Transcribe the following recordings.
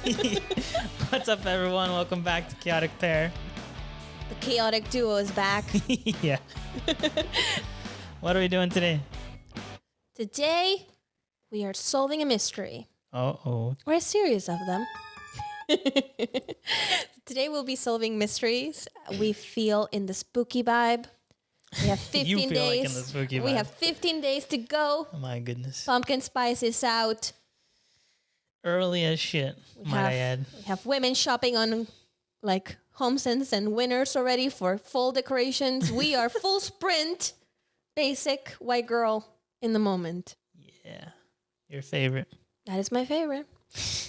What's up, everyone? Welcome back to Chaotic Pair. The chaotic duo is back. Yeah. What are we doing today? Today, we are solving a mystery, Uh-oh. or a series of them. Today, we'll be solving mysteries we feel in the spooky vibe. We have 15 You feel days. like in the spooky We vibe. have 15 days to go. Oh, my goodness. Pumpkin spice is out. Early as shit, might I add. We have women shopping on like HomeSense and Winners already for fall decorations. We are full sprint, basic white girl in the moment. Yeah. Your favorite. That is my favorite.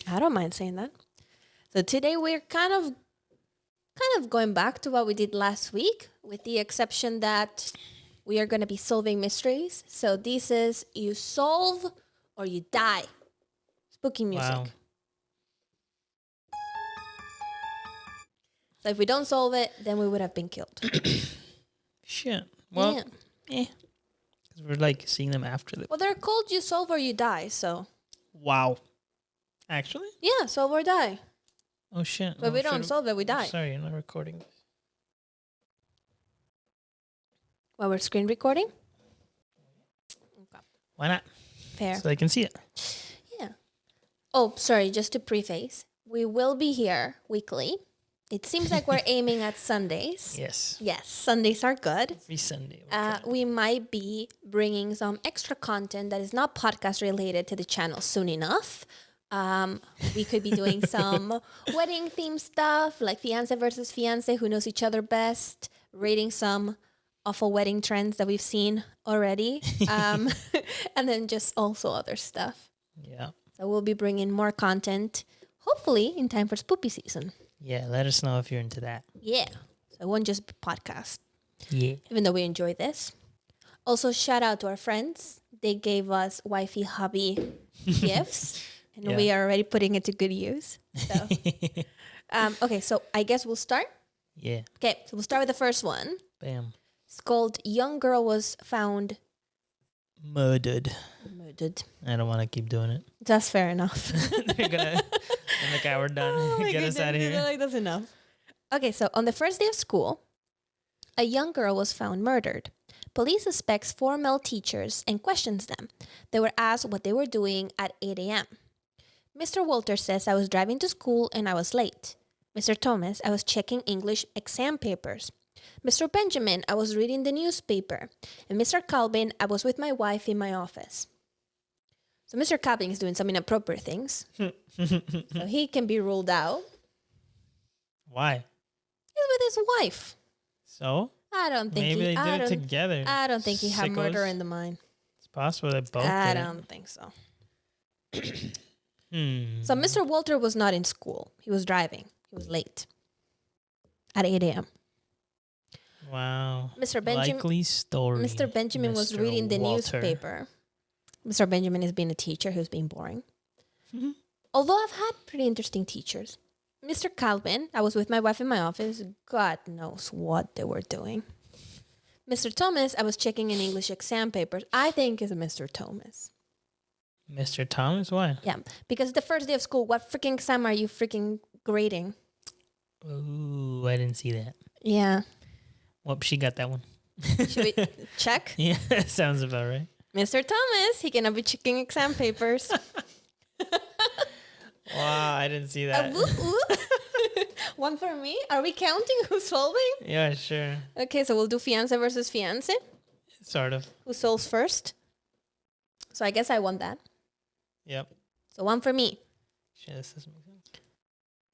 I don't mind saying that. So today we're kind of going back to what we did last week, with the exception that we are going to be solving mysteries. So this is you solve or you die. Spooky music. Wow. So if we don't solve it, then we would have been killed. Shit. Well, Yeah. because we're like seeing them after the... Well, they're called you solve or you die. So Wow. Actually? yeah, solve or die. Oh, shit. But Oh, we don't should've- solve it, we die. Sorry, you're not recording this. While we're screen recording. Why not? Fair. So they can see it. Yeah. Oh, sorry, just to preface, we will be here weekly. It seems like we're aiming at Sundays. Yes. Yes, Sundays are good. Every Sunday. we're trying. We might be bringing some extra content that is not podcast related to the channel soon enough. We could be doing some wedding theme stuff, like fiance versus fiance, who knows each other best, rating some awful wedding trends that we've seen already, and then just also other stuff. Yeah. So we'll be bringing more content, hopefully in time for spoopy season. Yeah, let us know if you're into that. Yeah. So it won't just be podcast, Yeah. even though we enjoy this. Also, shout out to our friends. They gave us wifey hubby gifts, and Yeah. we are already putting it to good use. So, okay, so I guess we'll start. Yeah. Okay, so we'll start with the first one. Bam. It's called "Young Girl Was Found Murdered. Murdered." I don't want to keep doing it. That's fair enough. They're gonna. I'm like, we're done. Oh my Get us out of goodness, here. like, that's enough. Okay, so on the first day of school, a young girl was found murdered. Police suspects 4 male teachers and questions them. They were asked what they were doing at 8 a.m. Mr. Walter says, "I was driving to school and I was late." Mr. Thomas, "I was checking English exam papers." Mr. Benjamin, "I was reading the newspaper." And Mr. Calvin, "I was with my wife in my office." So Mr. Calvin is doing some inappropriate things. So he can be ruled out. Why? He's with his wife. So I don't think maybe he, they I did it don't, together. I don't think he had Sickos. murder in the mind. It's possible they both I did it. don't think so. Hmm. So Mr. Walter was not in school. He was driving. He was late. At 8 a.m. Wow. Mr. Benjamin Likely story. Mr. Benjamin was Mr. reading the Walter. newspaper. Mr. Benjamin is being a teacher who's being boring. Mhm. Although I've had pretty interesting teachers. Mr. Calvin, "I was with my wife in my office." God knows what they were doing. Mr. Thomas, "I was checking in English exam papers." I think is a Mr. Thomas. Mr. Thomas? Why? Yeah, because the first day of school, what freaking exam are you freaking grading? Ooh, I didn't see that. Yeah. Well, she got that one. Should we check? Yeah, sounds about right. Mr. Thomas, he cannot be checking exam papers. Wow, I didn't see that. Whoop, whoop. One for me. Are we counting who's solving? Yeah, sure. Okay, so we'll do fiance versus fiance. Sort of. Who solves first? So I guess I won that. Yep. So one for me. Shit, this doesn't make sense.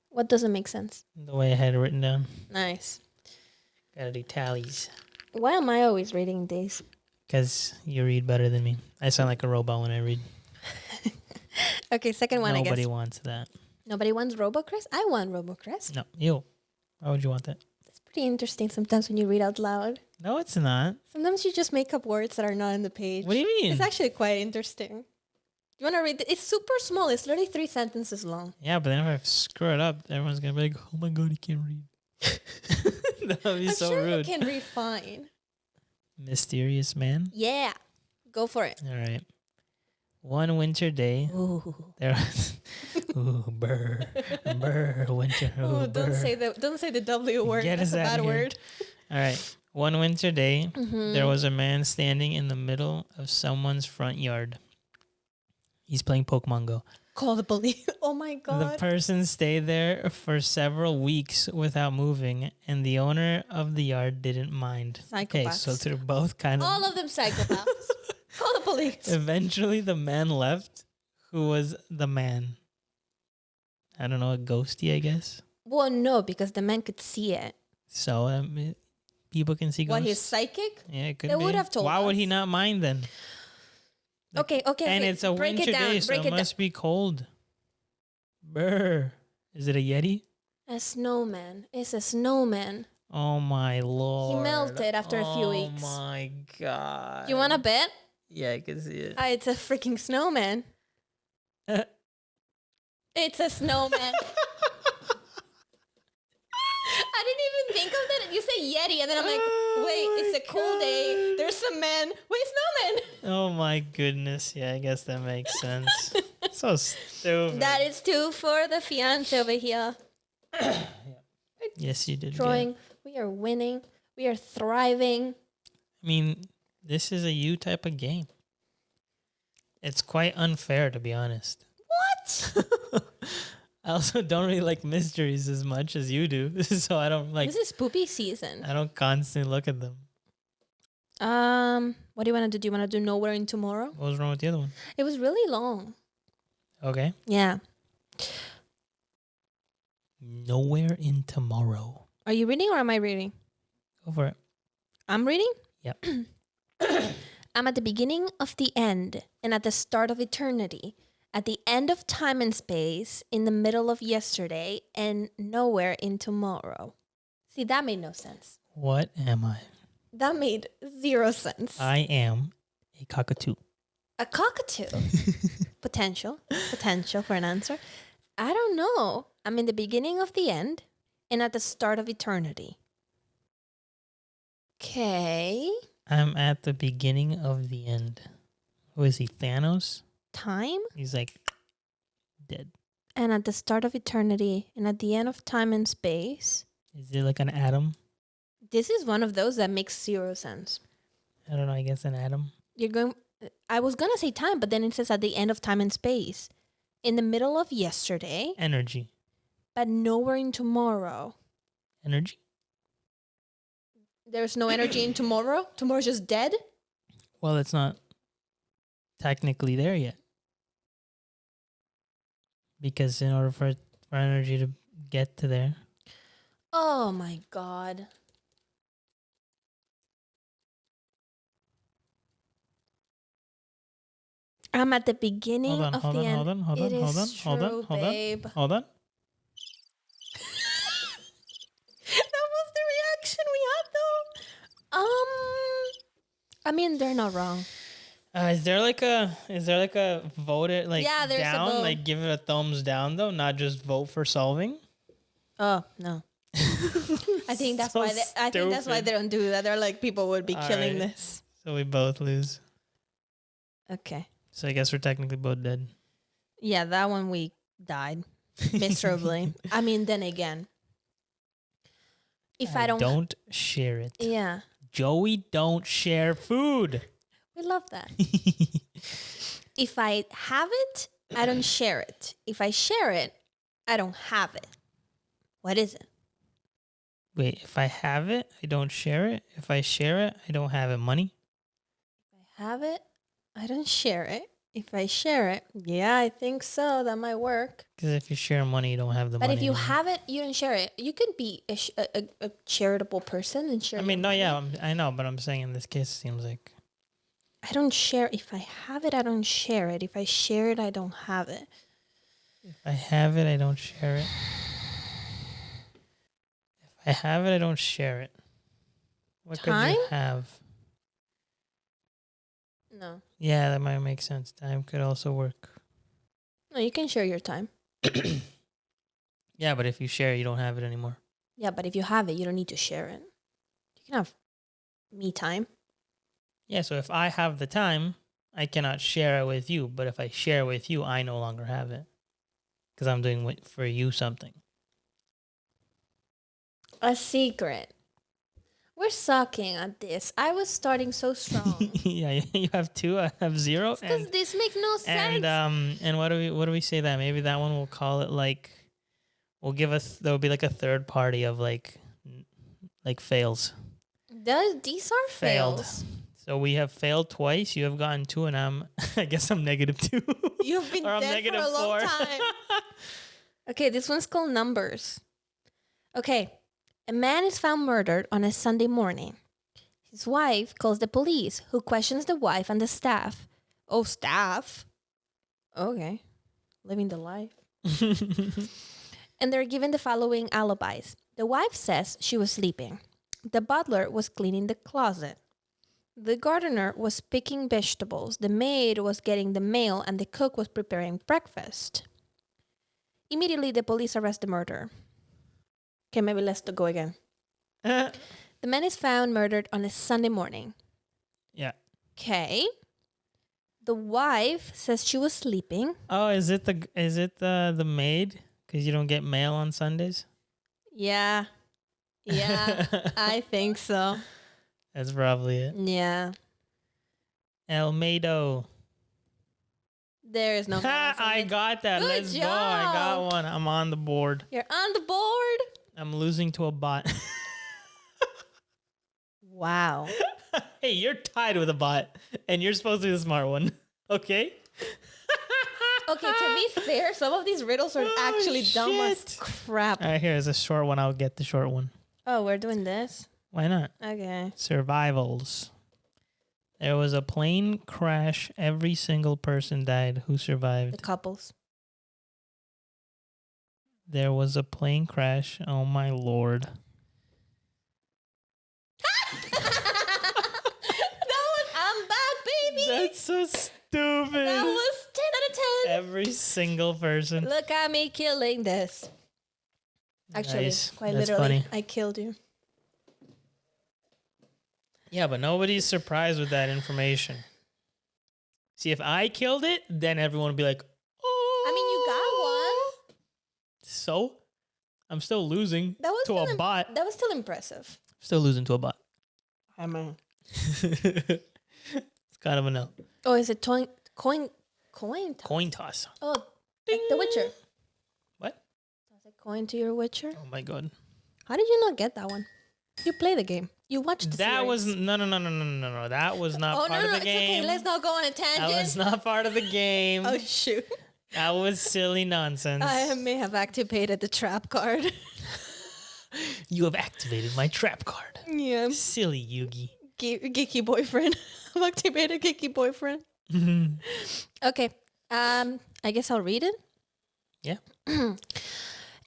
What doesn't make sense? The way I had it written down. Nice. Gotta do tallies. Why am I always reading these? Because you read better than me. I sound like a robot when I read. Okay, second one, I Nobody guess. wants that. Nobody wants RoboCrest? I want RoboCrest. No, you. Why would you want that? It's pretty interesting sometimes when you read out loud. No, it's not. Sometimes you just make up words that are not in the page. What do you mean? It's actually quite interesting. You want to read it? It's super small. It's literally 3 sentences long. Yeah, but then if I screw it up, everyone's going to be like, oh my God, he can't read. That would be I'm so sure rude. you can read fine. Mysterious man? Yeah. Go for it. All right. One winter day, Ooh. there was winter. Oh, don't Burr. say the W word. Get That's us a outta bad here. word. All right. One winter day, Mm-hmm. there was a man standing in the middle of someone's front yard. He's playing Pokemon Go. Call the police. Oh my The god. person stayed there for several weeks without moving, and the owner of the yard didn't mind. Okay, so Psychopaths. they're both kind of. All of them psychopaths. Call the police. Eventually, the man left. Who was the man? I don't know, a ghosty, I guess. Well, no, because the man could see it. So people can see ghosts. What, he's psychic? Yeah, it could They be. would have told Why would he us. not mind then? Okay. And it's a break winter it down. day, so break it it down. must be cold. Brr. Is it a Yeti? A snowman. It's a snowman. Oh my lord. melted after a few Oh weeks. my god. You want to bet? Yeah, I can see it. It's a freaking snowman. It's a snowman. I didn't even think of that. You say Yeti, and then I'm like, wait, it's a cool day. There's some men. Wait, snowman. Oh my goodness. Yeah, I guess that makes sense. So stupid. That is two for the fiance over here. Yes, you did. Drawing. We are winning. We are thriving. I mean, this is a you type of game. It's quite unfair, to be honest. What? I also don't really like mysteries as much as you do, so I don't like. This is poopy season. I don't constantly look at them. What do you want to do? Do you want to do Nowhere in Tomorrow? What was wrong with the other one? It was really long. Okay. Yeah. Nowhere in Tomorrow. Are you reading or am I reading? Go for it. I'm reading? Yep. I'm at the beginning of the end and at the start of eternity, at the end of time and space, in the middle of yesterday, and nowhere in tomorrow. See, that made no sense. What am I? That made zero sense. I am a cockatoo. A cockatoo. Potential for an answer. I don't know. I'm in the beginning of the end and at the start of eternity. Okay. I'm at the beginning of the end. Who is he? Thanos? Time He's like dead. and at the start of eternity and at the end of time and space. Is it like an atom? This is one of those that makes zero sense. I don't know. I guess an atom. I was going to say time, but then it says at the end of time and space. In the middle of yesterday, Energy. but nowhere in tomorrow. Energy? There's no energy in tomorrow? Tomorrow's just dead? Well, it's not technically there yet. Because in order for energy to get to there. Oh my god. I'm at the beginning of the end. Hold on. It is true, babe. Hold on. That was the reaction we had though. I mean, they're not wrong. Is there like a vote it like Yeah, there's a down? vote. Like give it a thumbs down though, not just vote for solving? Oh, no. I think that's So why I think that's why stupid. they don't do that. They're like, people would be All killing right. this. So we both lose. Okay. So I guess we're technically both dead. Yeah, that one we died miserably. I mean, then again, if I don't share it. yeah, Joey, don't share food. we love that. If I have it, I don't share it. If I share it, I don't have it. What is it? Wait, if I have it, I don't share it. If I share it, I don't have it. Money? If I have it, I don't share it. If I share it, yeah, I think so. That might work. Because if you share money, you don't have the But money. if you anymore. have it, you don't share it. You could be a charitable person and share. I your mean, no, money. yeah, I know, but I'm saying in this case, it seems like I don't share. If I have it, I don't share it. If I share it, I don't have it. if I have it, I don't share it. If I have it, I don't share it. What could Time? you have? No. Yeah, that might make sense. Time could also work. No, you can share your time. Yeah, but if you share, you don't have it anymore. Yeah, but if you have it, you don't need to share it. You can have me time. Yeah, so if I have the time, I cannot share it with you. But if I share it with you, I no longer have it because I'm doing for you something. A secret. We're sucking at this. I was starting so strong. Yeah, you have 2. I have 0. Because this makes no sense. And what do we say that? Maybe that one we'll call it like we'll give us there will be like a third party of like fails. These are fails. So we have failed twice. You have gotten 2, and I guess I'm -2. You've been Or I'm dead for a long 4. time. Okay, this one's called numbers. Okay, a man is found murdered on a Sunday morning. His wife calls the police, who questions the wife and the staff. Oh, staff? Okay, living the life. And they're given the following alibis. The wife says she was sleeping. The butler was cleaning the closet. The gardener was picking vegetables. The maid was getting the mail, and the cook was preparing breakfast. Immediately, the police arrest the murderer. Okay, maybe let's go again. The man is found murdered on a Sunday morning. Yeah. Okay. The wife says she was sleeping. Oh, is it the maid? Because you don't get mail on Sundays? Yeah. Yeah, I think so. That's probably it. Yeah. Elmado. There is no mail on I Sunday. got that. Good Let's go. I got job. one. I'm on the board. You're on the board. I'm losing to a bot. Wow. Hey, you're tied with a bot, and you're supposed to be the smart one. Okay? Okay, to be fair, some of these riddles are Oh, actually dumb as shit. crap. All right, here's a short one. I'll get the short one. Oh, we're doing this? Why not? Okay. Survivals. There was a plane crash. Every single person died. Who The survived? couples. There was a plane crash. Oh my lord. That was, I'm back, baby. That's so stupid. That was 10 out of 10. Every single person. Look at me killing this. Actually, Nice. quite That's literally, funny. I killed you. Yeah, but nobody's surprised with that information. See, if I killed it, then everyone would be like, oh. I mean, you got one. So? I'm still losing That was to still a bot. That was still impressive. Still losing to a bot. I mean. It's kind of a no. Oh, is it coin toss? Coin toss. Oh, like The Witcher. What? Toss a coin to your Witcher. Oh my god. How did you not get that one? You play the game. You watched the That was series. no. That was not Oh part no, of the it's game. okay. Let's not go on a That was tangent. not part of the game. Oh shoot! That was silly nonsense. I may have activated the trap card. You have activated my trap card. Yeah, Silly Yugi. geeky boyfriend. I've activated geeky boyfriend. Okay. I guess I'll read it. Yeah.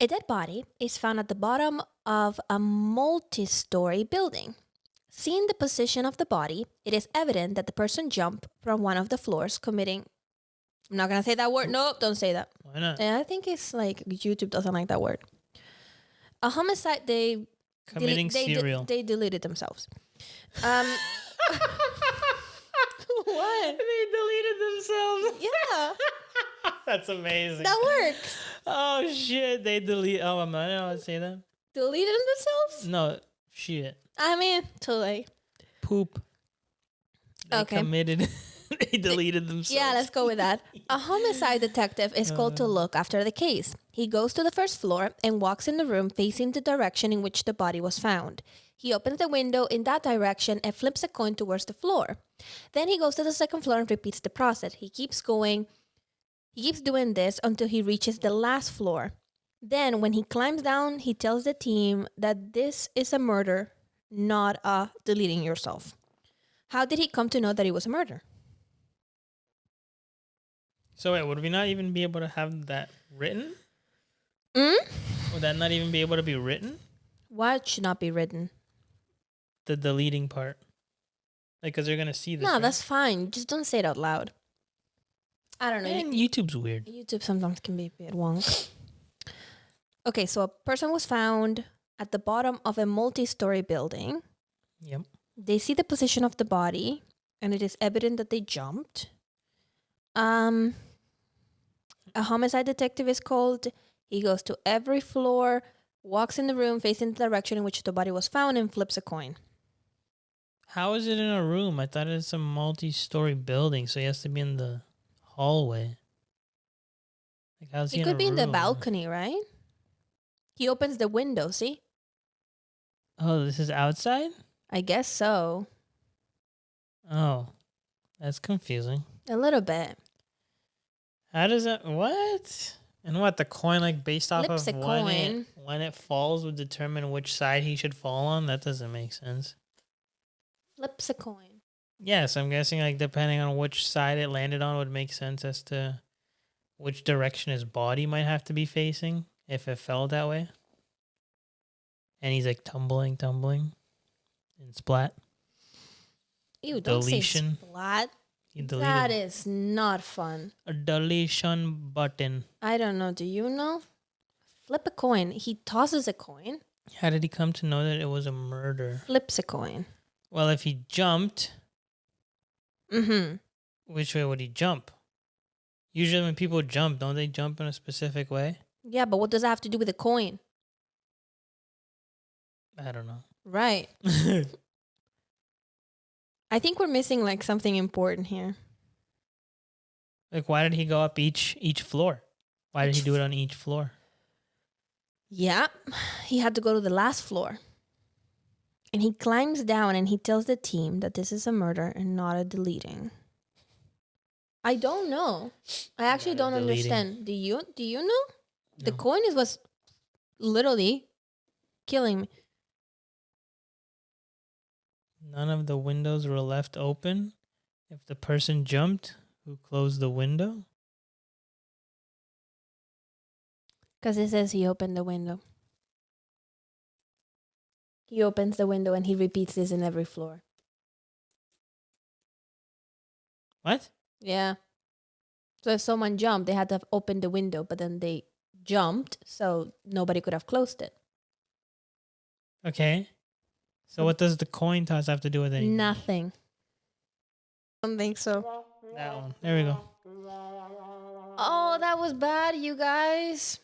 A dead body is found at the bottom of a multi-story building. Seeing the position of the body, it is evident that the person jumped from one of the floors, committing. I'm not gonna say that word. Nope, don't say that. Why not? And I think it's like YouTube doesn't like that word. A homicide. They Committing serial. They deleted themselves. What? They deleted themselves. Yeah, That's amazing. that works. Oh shit! They delete. Oh, I'm not allowed to say that. Deleted themselves? No shit. I mean, too late. Poop. They Okay. committed. They deleted themselves. Yeah, let's go with that. A homicide detective is called to look after the case. He goes to the first floor and walks in the room facing the direction in which the body was found. He opens the window in that direction and flips a coin towards the floor. Then he goes to the second floor and repeats the process. He keeps doing this until he reaches the last floor. Then when he climbs down, he tells the team that this is a murder, not a deleting yourself. How did he come to know that it was a murder? So wait, would we not even be able to have that written? Mm? Would that not even be able to be written? What should not be written? The deleting part. Like, because they're going to see this. No, right? that's fine. Just don't say it out loud. I don't know. And YouTube's weird. YouTube sometimes can be a bit wonk. Okay, so a person was found at the bottom of a multi-story building. Yep. They see the position of the body. and it is evident that they jumped. A homicide detective is called. He goes to every floor, walks in the room facing the direction in which the body was found, and flips a coin. How is it in a room? I thought it's a multi-story building, so he has to be in the hallway. Like, how's he He in could a be in the room? balcony, right? He opens the window, see? Oh, this is outside? I guess so. Oh, that's confusing. A little bit. How does that? What? And what, the coin, like, based off Flips of a when coin. it falls would determine which side he should fall on? That doesn't make sense. Flips a coin. Yes, I'm guessing, like, depending on which side it landed on would make sense as to which direction his body might have to be facing if it fell that way. And he's, like, tumbling, and splat. Ew, don't Deletion. say splat. He deleted That is not fun. a deletion button. I don't know. Do you know? Flip a coin. He tosses a coin. How did he come to know that it was a murder? Flips a coin. Well, if he jumped, Mm-hmm. which way would he jump? Usually when people jump, don't they jump in a specific way? Yeah, but what does that have to do with the coin? I don't know. Right. I think we're missing like something important here. Like, why did he go up each floor? Why did he do it on each floor? Yeah, he had to go to the last floor. And he climbs down and he tells the team that this is a murder and not a deleting. I don't know. I actually Not a don't deleting. understand. Do you know? The No. coin is what's literally killing me. None of the windows were left open. If the person jumped, who closed the window? Because it says he opened the window. He opens the window and he repeats this in every floor. What? Yeah. So if someone jumped, they had to have opened the window, but then they jumped, so nobody could have closed it. Okay. So what does the coin toss have to do with anything? Nothing. I don't think so. That one. There we go. Oh, that was bad, you guys.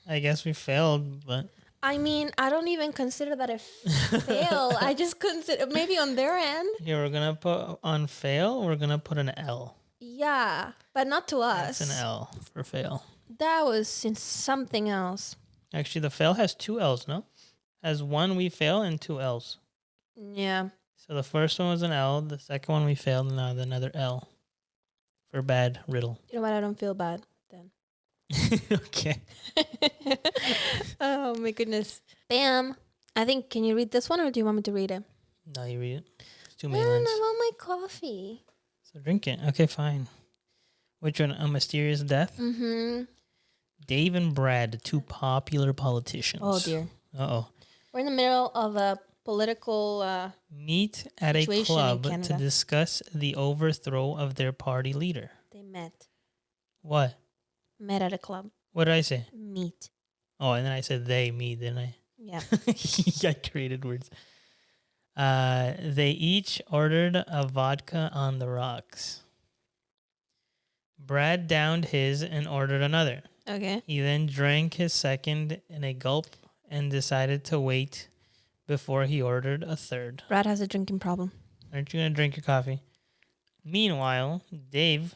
I guess we failed, but I mean, I don't even consider that a fail. I just consider maybe on their end. here we're gonna put on fail. We're gonna put an L. Yeah, but not to us. That's an L for fail. That was in something else. Actually, the fail has two L's. No, has one we fail and two L's. Yeah. So the first one was an L. The second one we failed, and now another L for bad riddle. You know what? I don't feel bad then. Okay. Oh my goodness. Bam. I think, can you read this one or do you want me to read it? Now you read it. It's too I many lines. want my coffee. So drink it. Okay, fine. Which one? A mysterious death? Mm-hmm. Dave and Brad, the two popular politicians. Oh dear. Uh-oh. We're in the middle of a political Meet at a Situation in club to Canada. discuss the overthrow of their party leader. they met. What? Met at a club. What did I say? Meet. Oh, and then I said they, me, didn't I? Yeah. I created words. They each ordered a vodka on the rocks. Brad downed his and ordered another. Okay. He then drank his second in a gulp and decided to wait before he ordered a third. Brad has a drinking problem. Aren't you going to drink your coffee? Meanwhile, Dave,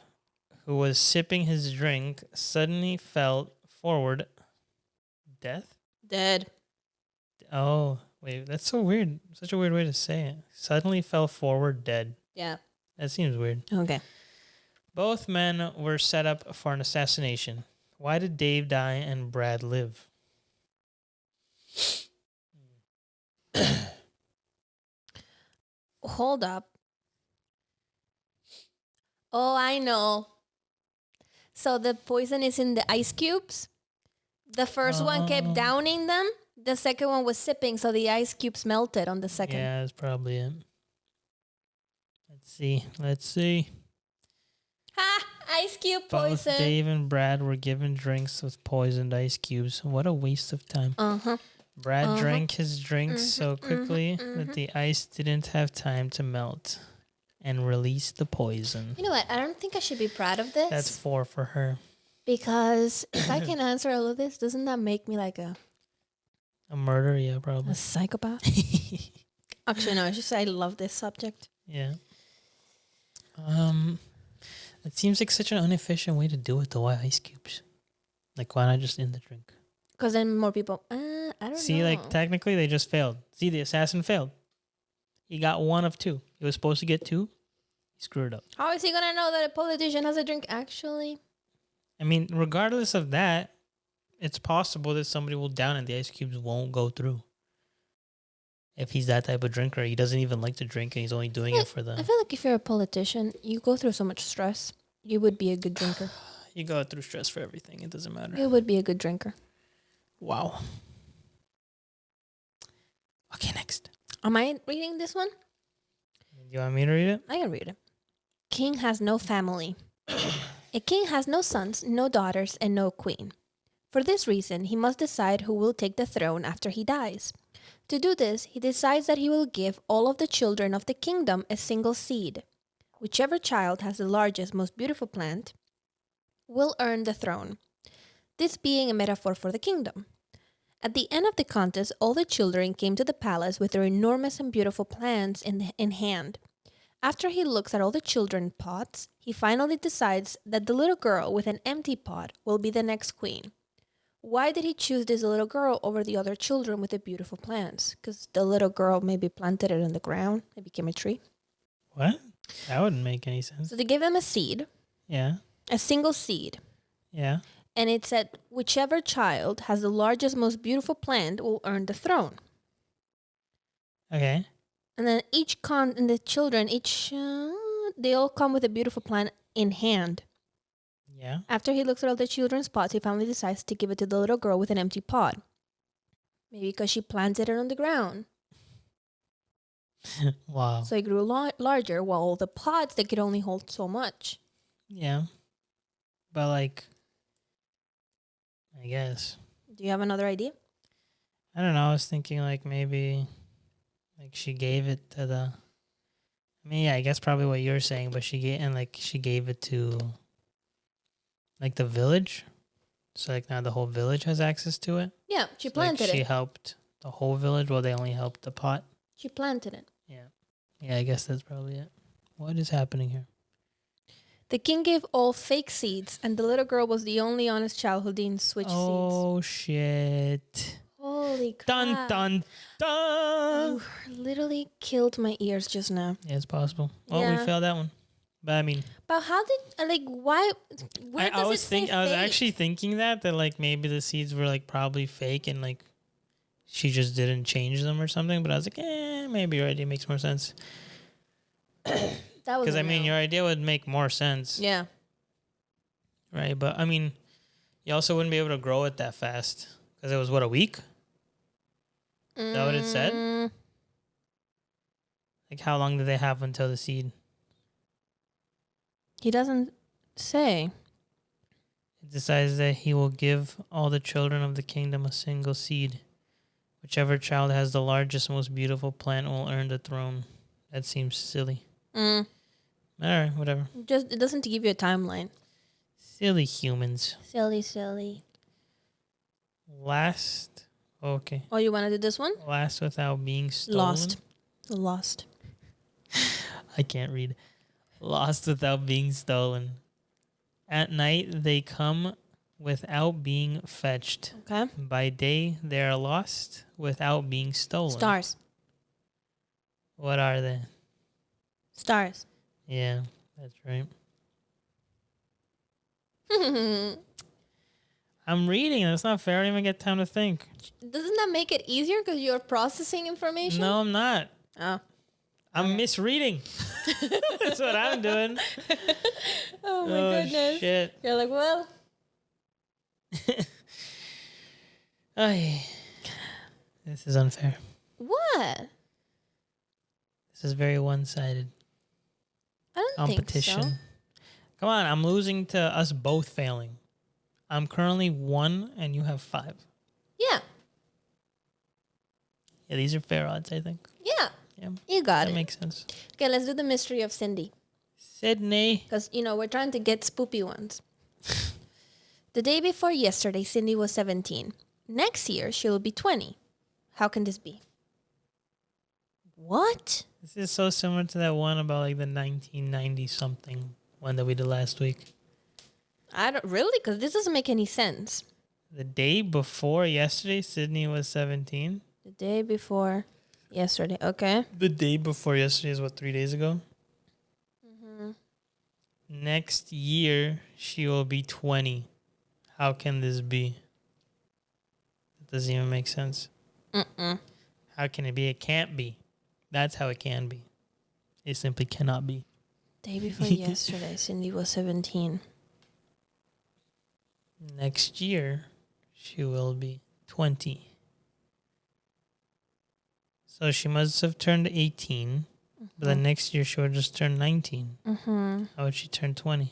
who was sipping his drink, suddenly fell forward. Death? Dead. Oh, wait, that's so weird. Such a weird way to say it. Suddenly fell forward dead. Yeah. That seems weird. Okay. Both men were set up for an assassination. Why did Dave die and Brad live? Hold up. Oh, I know. So the poison is in the ice cubes. The first one kept Oh. downing them. The second one was sipping, so the ice cubes melted on the second. Yeah, that's probably it. Let's see. Ha! Ice cube Both poison. Dave and Brad were given drinks with poisoned ice cubes. What a waste of time. Uh-huh. Brad drank his drinks so quickly mhm. that the ice didn't have time to melt. and release the poison. You know what? I don't think I should be proud of this. That's 4 for her. Because if I can answer all of this, doesn't that make me like a murderer? Yeah, probably. a psychopath? Actually, no. It's just I love this subject. Yeah. It seems like such an inefficient way to do it, though. Why ice cubes? Like, why not just in the drink? Because then more people. I don't know. See, like, technically, they just failed. See, the assassin failed. He got 1 of 2. He was supposed to get 2. He screwed up. How is he gonna know that a politician has a drink? Actually, I mean, regardless of that, it's possible that somebody will down and the ice cubes won't go through. If he's that type of drinker, he doesn't even like to drink and he's only doing it for I the... feel like if you're a politician, you go through so much stress. You would be a good drinker. You go through stress for everything. It doesn't matter. You would be a good drinker. Wow. Okay, next. Am I reading this one? You want me to read it? I can read it. King has no family. A king has no sons, no daughters, and no queen. For this reason, he must decide who will take the throne after he dies. To do this, he decides that he will give all of the children of the kingdom a single seed. Whichever child has the largest, most beautiful plant will earn the throne, this being a metaphor for the kingdom. At the end of the contest, all the children came to the palace with their enormous and beautiful plants in hand. After he looks at all the children's pots, he finally decides that the little girl with an empty pot will be the next queen. Why did he choose this little girl over the other children with the beautiful plants? Because the little girl maybe planted it in the ground. It became a tree. What? That wouldn't make any sense. So they gave them a seed, Yeah. a single seed. Yeah. And it said, whichever child has the largest, most beautiful plant will earn the throne. Okay. And then and the children, they all come with a beautiful plant in hand. Yeah. After he looks at all the children's pots, he finally decides to give it to the little girl with an empty pot. Maybe because she planted it on the ground. Wow. So it grew larger, while the pots, they could only hold so much. Yeah. But, like, I guess. Do you have another idea? I don't know. I was thinking, like, maybe, like, she gave it to the... I mean, yeah, I guess probably what you're saying, but she gave it to, like, the village. So, like, now the whole village has access to it. Yeah, she So, planted like, she it. helped the whole village while they only helped the pot. She planted it. Yeah. Yeah, I guess that's probably it. What is happening here? The king gave all fake seeds, and the little girl was the only honest child who didn't switch seeds. Oh, shit. Holy crap. Dun, dun, dun. You literally killed my ears just now. Yeah, it's possible. Well, Yeah. we failed that one. But, I mean... But how did, why, where does I it was say I was fake? actually thinking that like maybe the seeds were like probably fake and like she just didn't change them or something. But I was like, maybe your idea makes more sense. That was Because a I mean, no. your idea would make more sense, Yeah. right? But I mean, you also wouldn't be able to grow it that fast because it was what, a week? Is that what it said? Mm, Like, how long did they have until the seed? He doesn't say. It decides that he will give all the children of the kingdom a single seed. Whichever child has the largest, most beautiful plant will earn the throne. That seems silly. Mm, All right, whatever. it doesn't give you a timeline. Silly humans. Silly. Last. Okay. Oh, you want to do this one? Last without being stolen. Lost. I can't read. Lost without being stolen. At night they come without being fetched. Okay. By day they are lost without being stolen. Stars. What are they? Stars. Yeah, that's right. Doesn't I'm reading. That's not fair. I don't even get time to think. that make it easier because you're processing information? No, I'm not. Oh. I'm misreading. That's what I'm doing. Oh my goodness. Shit. You're like, well. Ay. This is unfair. What? This is very one-sided. I don't Competition. think so. Come on, I'm losing to us both failing. I'm currently 1 and you have 5. Yeah. Yeah, these are fair odds, I think. Yeah. Yeah, You got that it. makes sense. Okay, let's do the mystery of Cindy. Sydney. Because, we're trying to get spoopy ones. The day before yesterday, Cindy was 17. Next year, she will be 20. How can this be? What? This is so similar to that one about like the 1990 something one that we did last week. I don't really, because this doesn't make any sense. The day before yesterday, Sydney was 17. The day before yesterday, okay. The day before yesterday is what, 3 days ago? Mm-hmm. Next year, she will be 20. How can this be? It doesn't even make sense. How can it be? It can't be. That's how it can be. It simply cannot be. Day before yesterday, Cindy was 17. Next year, she will be 20. So she must have turned 18. But then next year, she would just turn 19. Mm-hmm. How would she turn 20?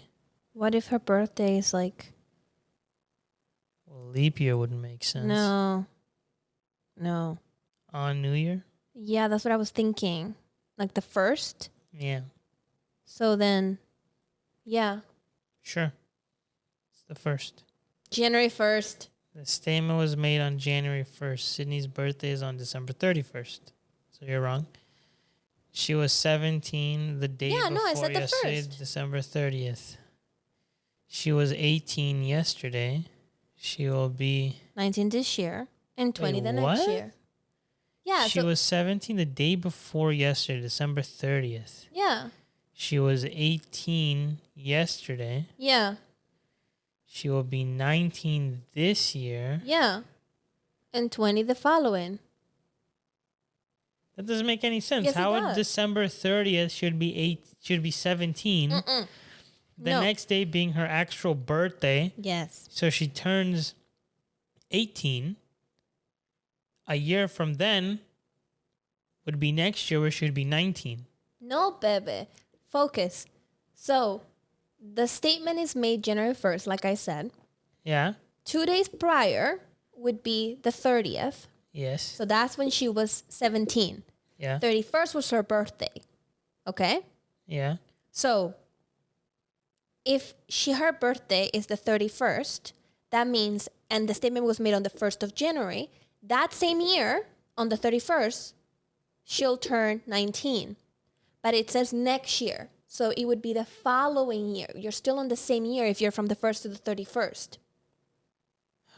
What if her birthday is like... Well, leap year wouldn't make sense. No. On New Year? Yeah, that's what I was thinking. Like the 1st? Yeah. So then, yeah. Sure. It's the 1st. January 1st. The statement was made on January 1st. Sydney's birthday is on December 31st. So you're wrong. She was 17 the day before I said the yesterday, 1st. December 30th. She was 18 yesterday. She will be... 19 this year. And 20 the next what? year. Yeah. She was 17 the day before yesterday, December 30th. Yeah. She was 18 yesterday. Yeah. She will be 19 this year. Yeah. And 20 the following. That doesn't make any sense. Yes, it How would does. December 30th should be 17? The No. next day being her actual birthday. Yes. So she turns 18. A year from then would be next year where she would be 19. No, baby. Focus. So, the statement is made January 1st, like I said. Yeah. 2 days prior would be the 30th. Yes. So that's when she was 17. Yeah. 31st was her birthday. Okay? Yeah. So, if her birthday is the 31st, that means, and the statement was made on the 1st of January, that same year, on the 31st, she'll turn 19. But it says next year. So it would be the following year. You're still on the same year if you're from the 1st to the 31st.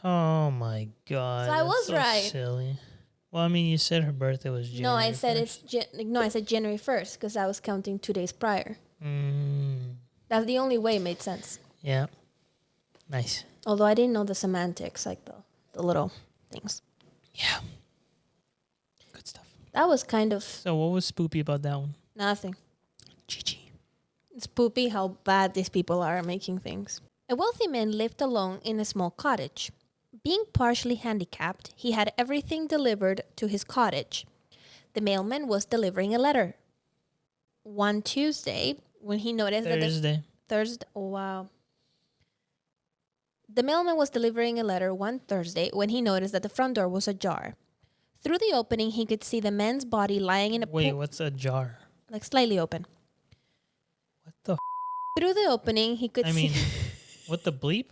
Oh my God. So I was so right. Silly. Well, I mean, you said her birthday was January. No, I said 1st. I said January 1st because I was counting 2 days prior. Mm, That's the only way it made sense. yeah. Nice. Although I didn't know the semantics, like the little things. Yeah. Good stuff. That was kind of So what was spoopy about that one? nothing. GG. It's poopy how bad these people are at making things. A wealthy man lived alone in a small cottage. Being partially handicapped, he had everything delivered to his cottage. The mailman was delivering a letter. One Tuesday, when he noticed Thursday. Thursday. Oh, wow. The mailman was delivering a letter one Thursday when he noticed that the front door was ajar. Through the opening, he could see the man's body lying in a Wait, pool, what's a jar? like slightly open. What the Through the opening, he could I see. mean, what the bleep?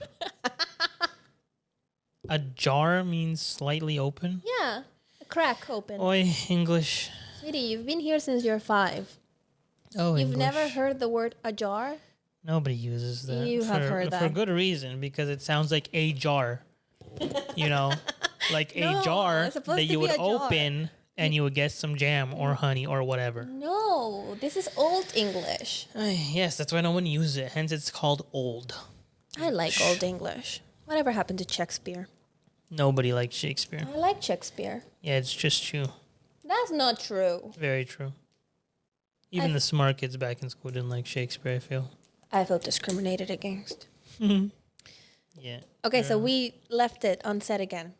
A jar means slightly open? Yeah, a crack open. Oi, English. Sweetie, you've been here since you're 5. Oh, You've English. never heard the word ajar? Nobody uses that. You have heard For that. good reason, because it sounds like a jar. You know, like No, a jar it's supposed that to you be would a jar. open and you would get some jam or honey or whatever. No, this is Old English. Yes, that's why no one uses it. Hence, it's called old. I like Old English. Whatever happened to Shakespeare? Nobody likes Shakespeare. I like Shakespeare. Yeah, it's just true. That's not true. Very true. Even the smart kids back in school didn't like Shakespeare, I feel. I felt discriminated against. Yeah. Okay, so we left it on set again.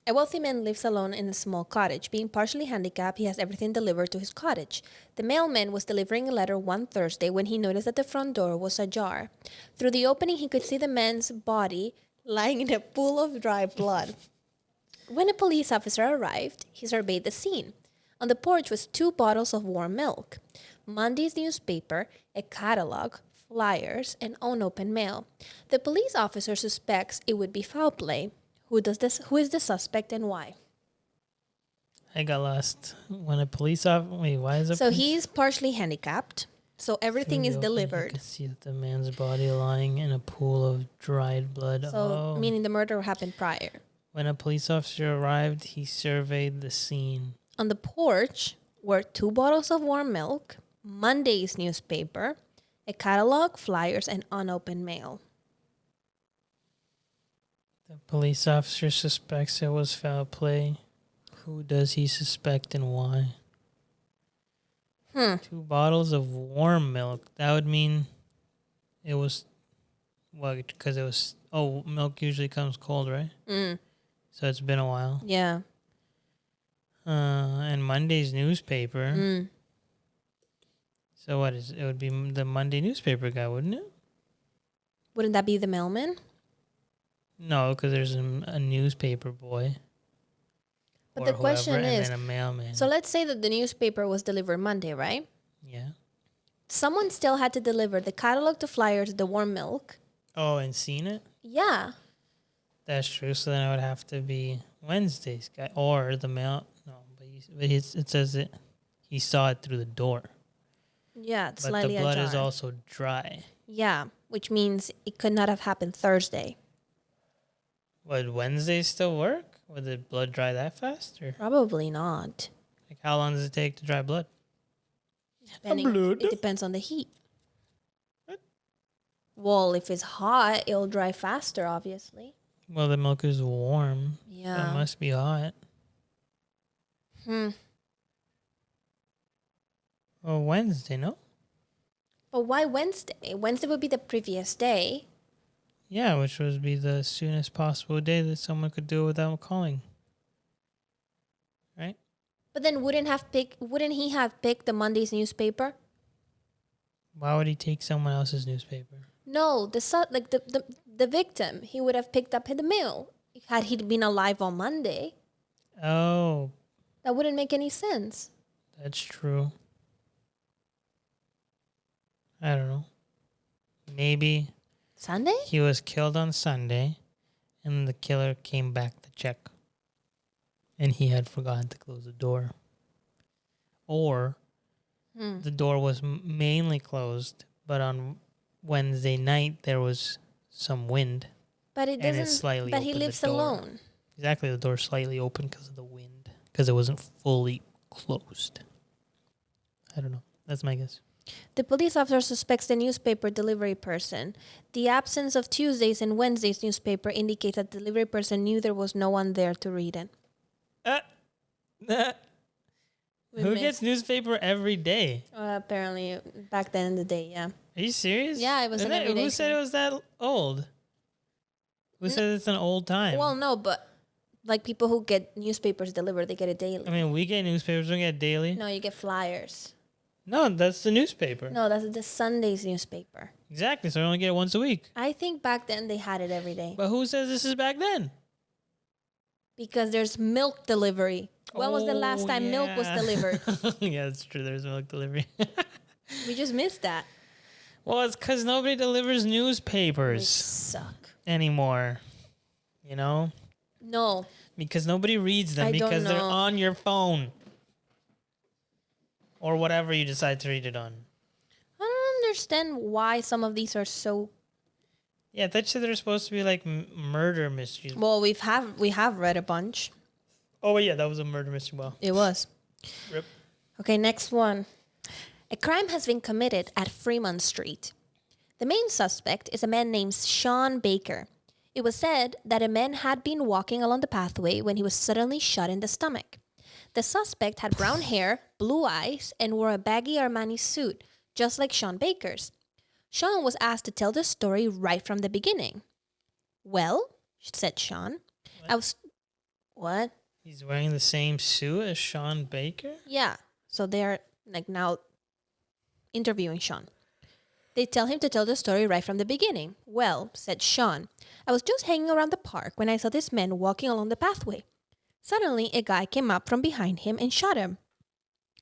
A wealthy man lives alone in a small cottage. Being partially handicapped, he has everything delivered to his cottage. The mailman was delivering a letter one Thursday when he noticed that the front door was ajar. Through the opening, he could see the man's body lying in a pool of dry blood. When a police officer arrived, he surveyed the scene. On the porch was 2 bottles of warm milk, Monday's newspaper, a catalog, flyers, and unopened mail. The police officer suspects it would be foul play. Who is the suspect and why? I got lost. When a police officer... Wait, why is it... So he's partially handicapped. So everything is You delivered. can see that the man's body lying in a pool of dried blood. So meaning the murder happened prior. When a police officer arrived, he surveyed the scene. On the porch were 2 bottles of warm milk, Monday's newspaper, a catalog, flyers, and unopened mail. The police officer suspects it was foul play. Who does he suspect and why? 2 bottles of warm milk. That would mean it was... Well, because it was... Oh, milk usually comes cold, right? So it's been a while. Yeah. And Monday's newspaper. So what is it? Would be the Monday newspaper guy, wouldn't it? Wouldn't that be the mailman? No, because there's a newspaper boy. But the question is, and then a mailman. so let's say that the newspaper was delivered Monday, right? Yeah. Someone still had to deliver the catalog, the flyers, the warm milk. Oh, and seen it? Yeah. That's true. So then it would have to be Wednesday's guy or the mail. No, but it says it. He saw it through the door. Yeah, it's But slightly the blood ajar. is also dry. Yeah, which means it could not have happened Thursday. Would Wednesday still work? Would the blood dry that fast? Or Probably not. like how long does it take to dry blood? It depends on the heat. What? Well, if it's hot, it'll dry faster, obviously. Well, the milk is warm. So Yeah. it must be hot. Well, Wednesday, no? But why Wednesday? Wednesday would be the previous day. Yeah, which would be the soonest possible day that someone could do it without calling. Right? But then wouldn't he have picked the Monday's newspaper? Why would he take someone else's newspaper? No, the victim, he would have picked up the mail had he been alive on Monday. Oh, That wouldn't make any sense. that's true. I don't know. Maybe Sunday? he was killed on Sunday and the killer came back to check. And he had forgotten to close the door. Or the door was mainly closed, but on Wednesday night there was some wind. But it And it doesn't. slightly But he opened the lives door. alone. Exactly, the door slightly open because of the wind. Because it wasn't fully closed. I don't know. That's my guess. The police officer suspects the newspaper delivery person. The absence of Tuesday's and Wednesday's newspaper indicates that the delivery person knew there was no one there to read it. Who gets newspaper every day? Apparently, back then in the day, yeah. Are you serious? Yeah, it was an everyday Who said thing. it was that old? Who said it's an old time? Well, no, but like people who get newspapers delivered, they get it daily. I mean, we get newspapers. We get daily. No, you get flyers. No, that's the newspaper. No, that's the Sunday's newspaper. Exactly. So I only get it once a week. I think back then they had it every day But who says this is back then? because there's milk delivery. When was the last time milk was delivered? Yeah, that's true. There's milk delivery. We just missed that. Well, it's because nobody delivers We newspapers suck. anymore. You know? No. Because nobody reads them I don't because they're know. on your phone. Or whatever you decide to read it on. I don't understand why some of these are so. Yeah, that's they're supposed to be like murder mysteries. Well, we have read a bunch. Oh, yeah, that was a murder mystery. Well, It was. rip. Okay, next one. A crime has been committed at Fremont Street. The main suspect is a man named Sean Baker. It was said that a man had been walking along the pathway when he was suddenly shot in the stomach. The suspect had brown hair, blue eyes, and wore a baggy Armani suit, just like Sean Baker's. Sean was asked to tell the story right from the beginning. Well, said Sean, I was... What? He's wearing the same suit as Sean Baker? Yeah. So they're like now interviewing Sean. They tell him to tell the story right from the beginning. Well, said Sean, I was just hanging around the park when I saw this man walking along the pathway. Suddenly, a guy came up from behind him and shot him.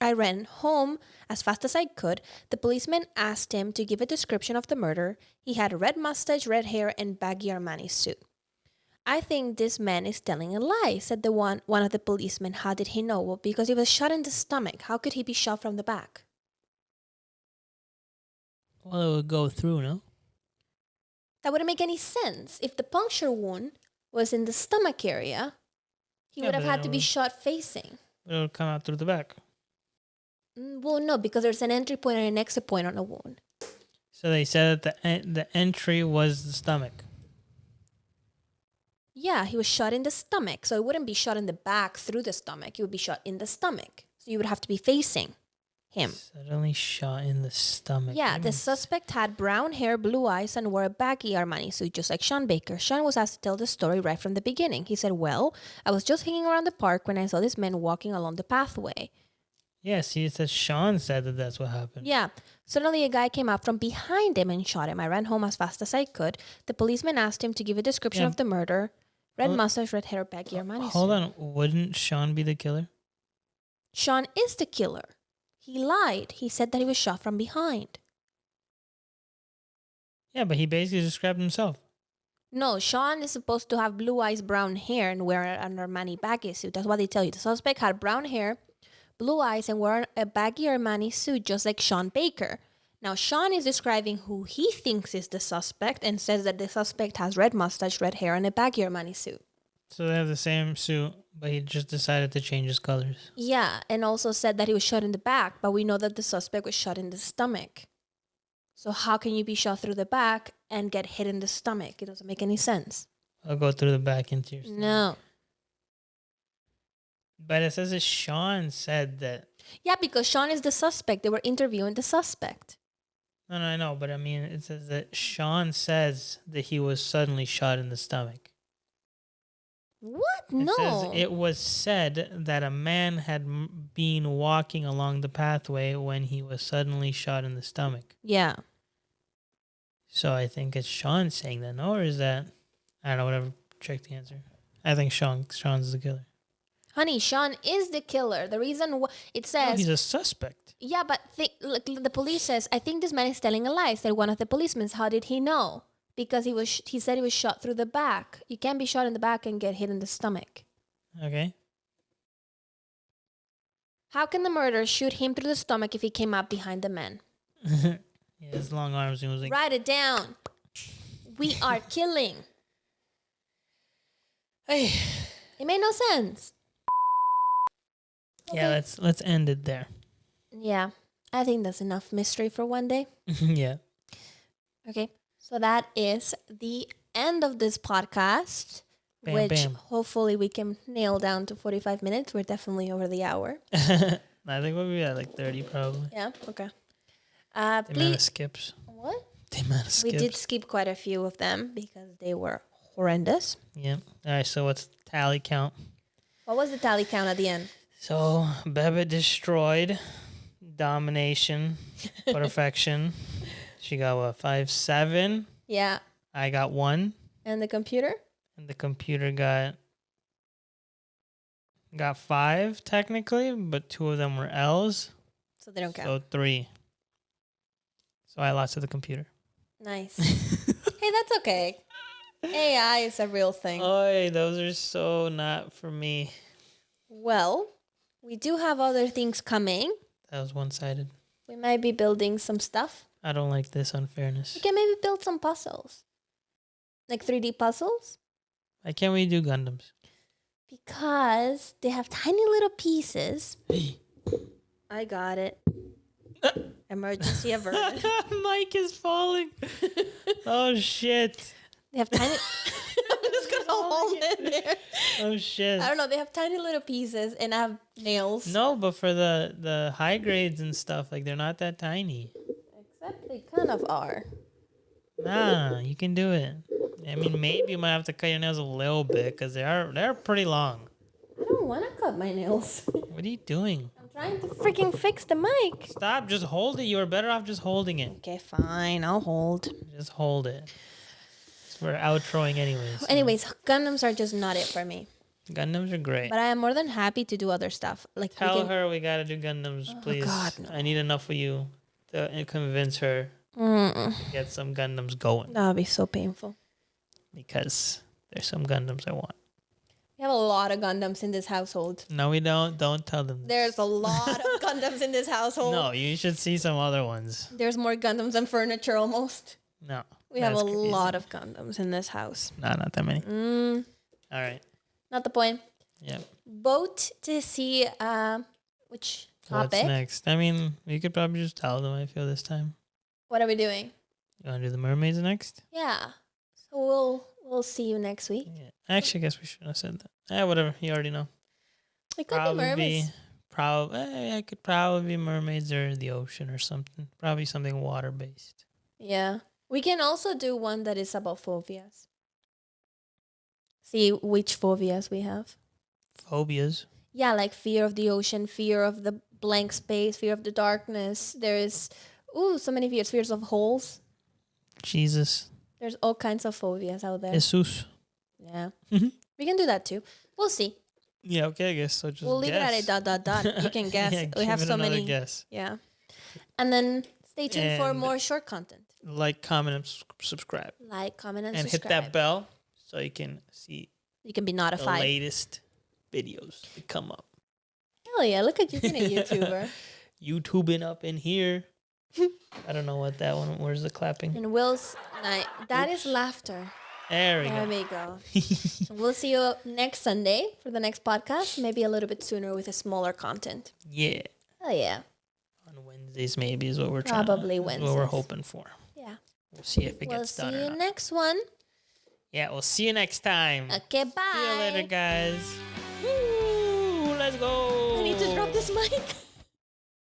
I ran home as fast as I could. The policeman asked him to give a description of the murder. He had a red mustache, red hair, and baggy Armani suit. I think this man is telling a lie, said the one of the policemen. How did he know? Well, because he was shot in the stomach. How could he be shot from the back? Well, it would go through, no? That wouldn't make any sense. If the puncture wound was in the stomach area, he would have had to be shot facing. It would come out through the back. Well, no, because there's an entry point and an exit point on a wound. So they said that the entry was the stomach. Yeah, he was shot in the stomach. So it wouldn't be shot in the back through the stomach. It would be shot in the stomach. So you would have to be facing him. Suddenly shot in the stomach. Yeah, the suspect had brown hair, blue eyes, and wore a baggy Armani suit, just like Sean Baker. Sean was asked to tell the story right from the beginning. He said, well, I was just hanging around the park when I saw this man walking along the pathway. Yeah, see, it says Sean said that that's what happened. Yeah. Suddenly, a guy came up from behind him and shot him. I ran home as fast as I could. The policeman asked him to give a description of the murder. Red mustache, red hair, baggy Armani suit. Hold on. Wouldn't Sean be the killer? Sean is the killer. He lied. He said that he was shot from behind. Yeah, but he basically described himself. No, Sean is supposed to have blue eyes, brown hair, and wear an Armani baggy suit. That's what they tell you. The suspect had brown hair, blue eyes, and wore a baggy Armani suit, just like Sean Baker. Now, Sean is describing who he thinks is the suspect and says that the suspect has red mustache, red hair, and a baggy Armani suit. So they have the same suit, but he just decided to change his colors. Yeah, and also said that he was shot in the back, but we know that the suspect was shot in the stomach. So how can you be shot through the back and get hit in the stomach? It doesn't make any sense. I'll go through the back into your stomach. No. But it says that Sean said that. Yeah, because Sean is the suspect. They were interviewing the suspect. No, I know, but I mean, it says that Sean says that he was suddenly shot in the stomach. What? It No. says it was said that a man had been walking along the pathway when he was suddenly shot in the stomach. Yeah. So I think it's Sean saying that, no? Or is that, I don't know, whatever. Check the answer. I think Sean's the killer. Honey, Sean is the killer. The reason it No, says... he's a suspect. Yeah, but look, the police says, I think this man is telling a lie, said one of the policemen. How did he know? Because he said he was shot through the back. You can't be shot in the back and get hit in the stomach. Okay. How can the murderer shoot him through the stomach if he came up behind the man? Yeah, his long arms. He was like, Write it down. We are killing. hey. It made no sense. Yeah, let's end it there. Yeah, I think that's enough mystery for one day. Yeah. Okay, so that is the end of this podcast, Bam, which bam. hopefully we can nail down to 45 minutes. We're definitely over the hour. I think we'll be at like 30 probably. Yeah, okay. The amount of Please. skips. What? The amount of We skips. did skip quite a few of them because they were horrendous. Yeah. All right, so what's the tally count? What was the tally count at the end? So, Beba destroyed, domination, perfection. She got what, 5, 7? Yeah, I got 1. and the computer? And the computer got 5 technically, but 2 of them were L's. So they don't count. So 3. So I lost to the computer. Nice. Hey, that's okay. AI is a real thing. Oy, those are so not for me. Well, we do have other things coming. That was one-sided. We might be building some stuff. I don't like this unfairness. We can maybe build some puzzles. Like 3D puzzles. Why can't we do Gundams? Because they have tiny little pieces. I got it. Emergency averted. Mike is falling. Oh, shit. They have tiny... I'm just going to hold it there. Oh, shit. I don't know. They have tiny little pieces and I have nails. No, but for the high grades and stuff, like, they're not that tiny. Except they kind of are. Nah, you can do it. I mean, maybe you might have to cut your nails a little bit because they're pretty long. I don't want to cut my nails. What are you doing? I'm trying to freaking fix the mic. Stop, just hold it. You were better off just holding it. Okay, fine. I'll hold. Just hold it. We're outroing anyways. Anyways, Gundams are just not it for me. Gundams are great. But I am more than happy to do other stuff. Like we Tell can- her we gotta do Gundams, Oh, please. God, no. I need enough of you to convince her Mm-mm. to get some Gundams going That would be so painful. because there's some Gundams I want. We have a lot of Gundams in this household. No, we don't. Don't tell them. This. There's a lot of Gundams in this household. No, you should see some other ones. There's more Gundams than furniture almost. No, We have a that's crazy. lot of Gundams in this house. No, not that many. Mm, All right. not the point. Yep. Vote to see which What's topic. next? I mean, you could probably just tell them. I feel this time. What are we doing? You want to do the mermaids next? Yeah. So we'll see you next week. Yeah. Actually, I guess we shouldn't have said that. Whatever. You already know. It could be mermaids. I could probably be mermaids or the ocean or something. Probably something water based. Yeah. We can also do one that is about phobias. See which phobias we have. Phobias. Yeah, like fear of the ocean, fear of the blank space, fear of the darkness. There is, so many fears. Fears of holes. Jesus. There's all kinds of phobias out there. Jesus. Yeah. Mhm. We can do that too. We'll see. Yeah. Okay. I guess so. Just We'll leave it at a dot. You can guess. Yeah, We give have it so another many. Guess. Yeah. And then stay tuned for And- more short content. Like, comment, and subscribe, Like, comment, and and subscribe. hit that bell so you can see You can be the notified. latest videos that come up. Hell yeah, look at you being a YouTuber. YouTubing up in here. I don't know what that one. Where's the clapping? And Will's night. That is Oops. laughter. There we There go. we go. We'll see you next Sunday for the next podcast. Maybe a little bit sooner with a smaller content. Yeah. Oh yeah. On Wednesdays, maybe is what we're trying. Probably is what we're Wednesdays. hoping for. Yeah. We'll see if it We'll gets see done or you not. next one. Yeah, we'll see you next time. Okay, bye. See you later, guys. Woo, let's go. I need to drop this mic.